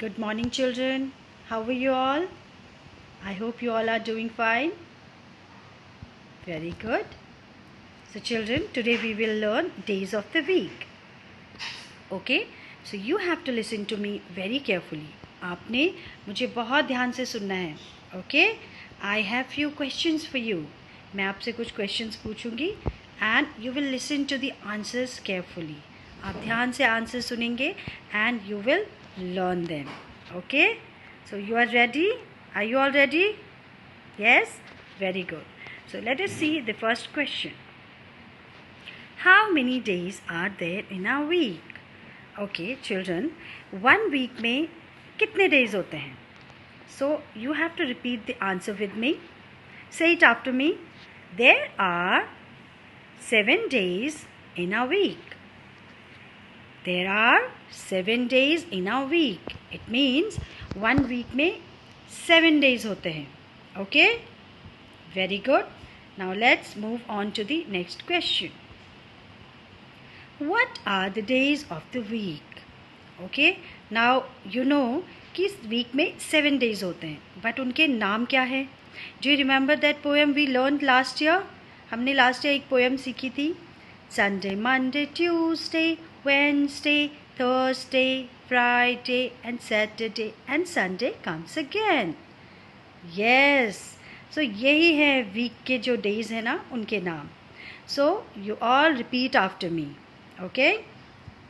Good morning, children. How are you all? I hope you all are doing fine. Very good. So, children, today we will learn days of the week. Okay? So, you have to listen to me very carefully. आपने मुझे बहुत ध्यान से सुनना है. Okay? I have few questions for you. मैं आपसे कुछ questions पूछूंगी and you will listen to the answers carefully. आप ध्यान से आंसर सुनेंगे and you will learn them. Okay? So you are ready? Are you all ready? Yes? Very good. So let us see the first question. How many days are there in a week? Okay, children, 1 week में कितने days होते हैं? So you have to repeat the answer with me. Say it after me. There are 7 days in a week. There are 7 days in a week. It means 1 week में 7 days होते हैं. Okay? Very good. Now let's move on to the next question. What are the days of the week? Okay? Now you know कि इस week में 7 days होते हैं. But उनके नाम क्या है? Do you remember that poem we learned last year? हमने last year एक poem सीखी थी. Sunday, Monday, Tuesday, Wednesday, Thursday, Friday and Saturday and Sunday comes again. Yes. So यही है week के जो days है ना उनके नाम. So you all repeat after me. Okay?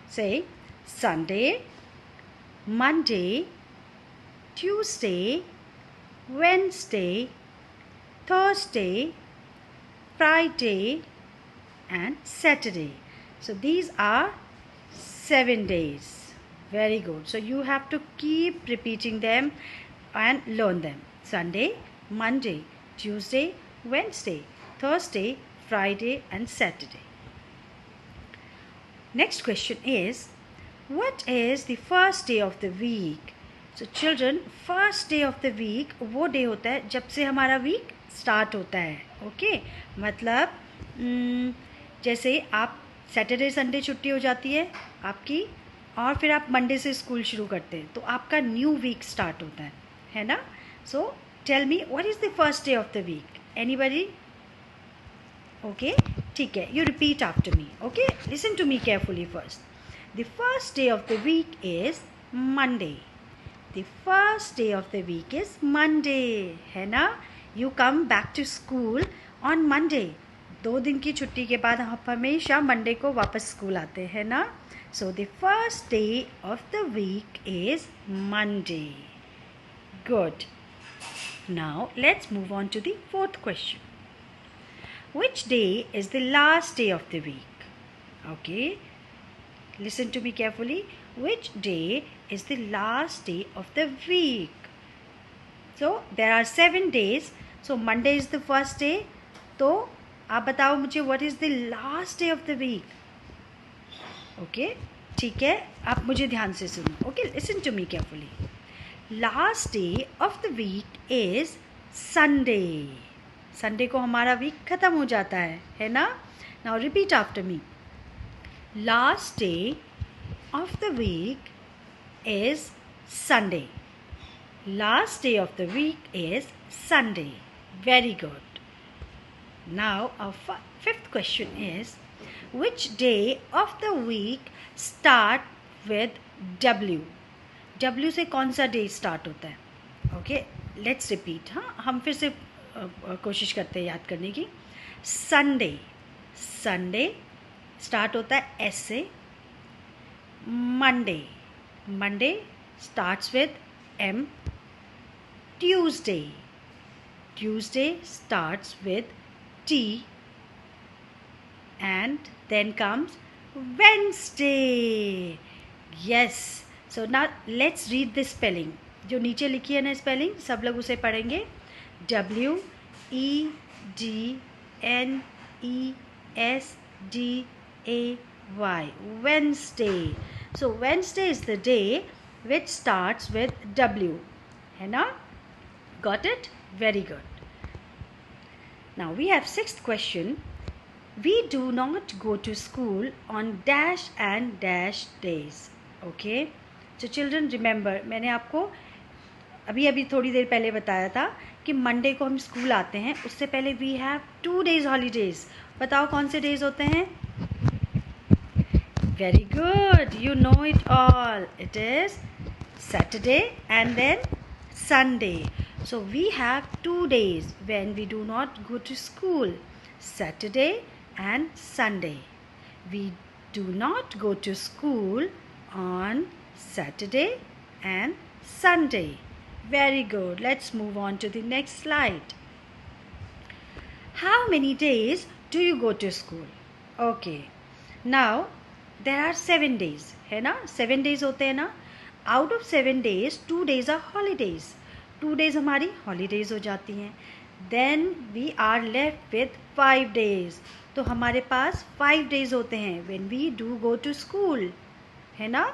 Say Sunday, Monday, Tuesday, Wednesday, Thursday, Friday and Saturday. So these are 7 days. Very good. So you have to keep repeating them and learn them. Sunday, Monday, Tuesday, Wednesday, Thursday, Friday and Saturday. Next question is, what is the first day of the week? So children, first day of the week वो day होता है जब से हमारा week start होता है. Okay? मतलब जैसे आप सैटरडे संडे छुट्टी हो जाती है आपकी और फिर आप मंडे से स्कूल शुरू करते हैं तो आपका न्यू वीक स्टार्ट होता है ना. So tell me what is the first day of the week? Anybody? Okay, ठीक है. You repeat after me. Okay, listen to me carefully first. The first day of the week is Monday. The first day of the week is Monday, है ना. You come back to school on Monday. 2 दिन की छुट्टी के बाद आप हमेशा Monday को वापस स्कूल आते हैं ना. So the first day of the week is Monday. Good. Now let's move on to the fourth question. Which day is the last day of the week? Okay, listen to me carefully. Which day is the last day of the week? So there are 7 days. So Monday is the first day. तो आप बताओ मुझे what is the last day of the week? Okay, ठीक है. आप मुझे ध्यान से सुनो. Okay, listen to me carefully. Last day of the week is Sunday. Sunday को हमारा वीक ख़त्म हो जाता है ना. Now repeat after me. Last day of the week is Sunday. Last day of the week is Sunday. Very good. Now our fifth question is, which day of the week start with W? W से कौन सा day start होता है? ओके, लेट्स रिपीट. हाँ, हम फिर से कोशिश करते हैं याद करने की. संडे. संडे स्टार्ट होता है एस से. Monday. Monday starts with M. Tuesday. Tuesday starts with T. And then comes Wednesday. Yes. So now let's read the spelling. जो नीचे लिखी है ना स्पेलिंग, सब लोग उसे पढ़ेंगे. WEDNESDAY. Wednesday. So Wednesday is the day which starts with W. है ना? Got it? Very good. Now we have 6th question. We do not go to school on dash and dash days. Okay? So children remember, मैंने आपको अभी अभी थोड़ी देर पहले बताया था कि मंडे को हम स्कूल आते हैं, उससे पहले वी हैव 2 days हॉलीडेज। बताओ कौन से डेज होते हैं? Very good, you know it all. It is Saturday and then Sunday. So we have 2 days when we do not go to school, Saturday and Sunday. We do not go to school on Saturday and Sunday. Very good. Let's move on to the next slide. How many days do you go to school? Okay. Now there are 7 days, है ना? 7 days होते हैं ना? Out of 7 days, 2 days are holidays. 2 days हमारी holidays हो जाती हैं. Then we are left with 5 days. तो हमारे पास 5 days होते हैं when we do go to school, है ना?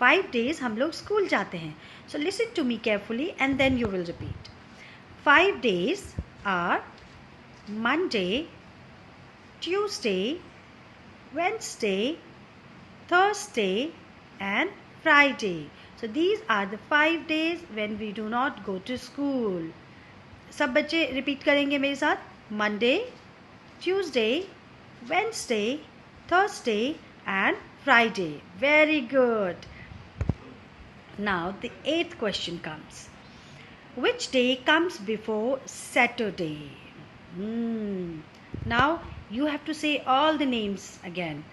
5 days हम लोग स्कूल जाते हैं. So listen to me carefully and then you will repeat. 5 days are Monday, Tuesday, Wednesday, Thursday and Friday. So these are the 5 days when we do not go to school. सब बच्चे repeat करेंगे मेरे साथ. Monday, Tuesday, Wednesday, Thursday and Friday. Very good. Now the 8th question comes. Which day comes before Saturday? Now you have to say all the names again.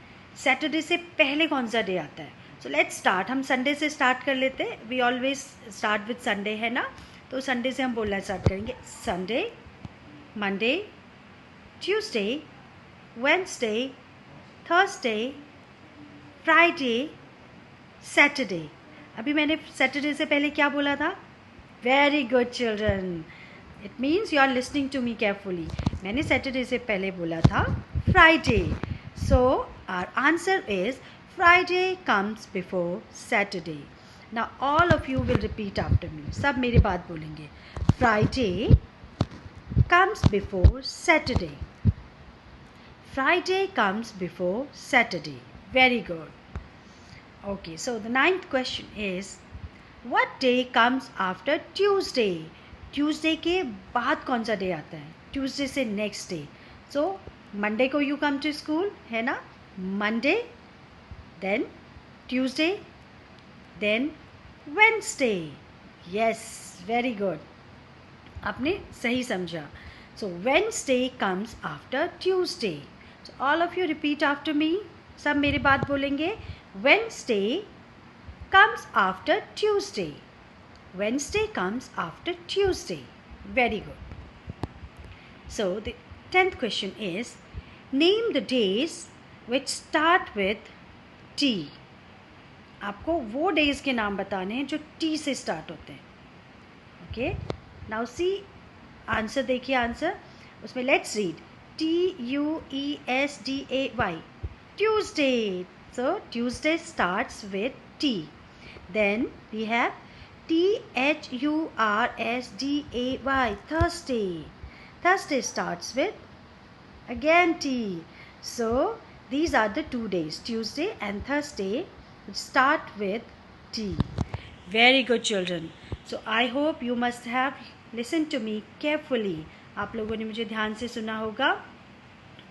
Saturday से पहले कौन सा day आता है? So let's start. हम Sunday से start कर लेते हैं. We always start with Sunday, है ना? तो संडे से हम बोलना स्टार्ट करेंगे. Sunday, Monday, Tuesday, Wednesday, Thursday, Friday, Saturday. अभी मैंने सैटरडे से पहले क्या बोला था? Very good children, it means you are listening to me carefully. मैंने सैटरडे से पहले बोला था Friday. So our answer is Friday comes before Saturday. Now all of you will repeat after me. सब मेरे बात बोलेंगे. Friday comes before Saturday. Friday comes before Saturday. Very good. Okay, so the 9th question is, what day comes after Tuesday? Tuesday के बाद कौन सा day आता है? Tuesday से next day. So Monday को you come to school, है ना? Monday, then Tuesday, then Wednesday. Yes, very good. आपने सही समझा. So Wednesday comes after Tuesday. So all of you repeat after me. सब मेरी बात बोलेंगे. Wednesday comes after Tuesday. Wednesday comes after Tuesday. Very good. So the 10th question is, name the days which start with T. आपको वो days के नाम बताने हैं जो T से start होते हैं. Okay. Now see answer. देखिए आंसर उसमें. Let's read. Tuesday. Tuesday. So Tuesday starts with T. Then we have Thursday. Thursday. Thursday starts with again T. So these are the 2 days. Tuesday and Thursday start with T. Very good children. So I hope you must have listened to me carefully. आप लोगों ने मुझे ध्यान से सुना होगा.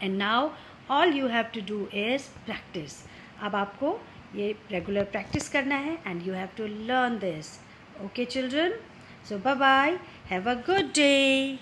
And now all you have to do is practice. अब आपको ये रेगुलर प्रैक्टिस करना है and you have to learn this. Okay children, so bye bye, have a good day.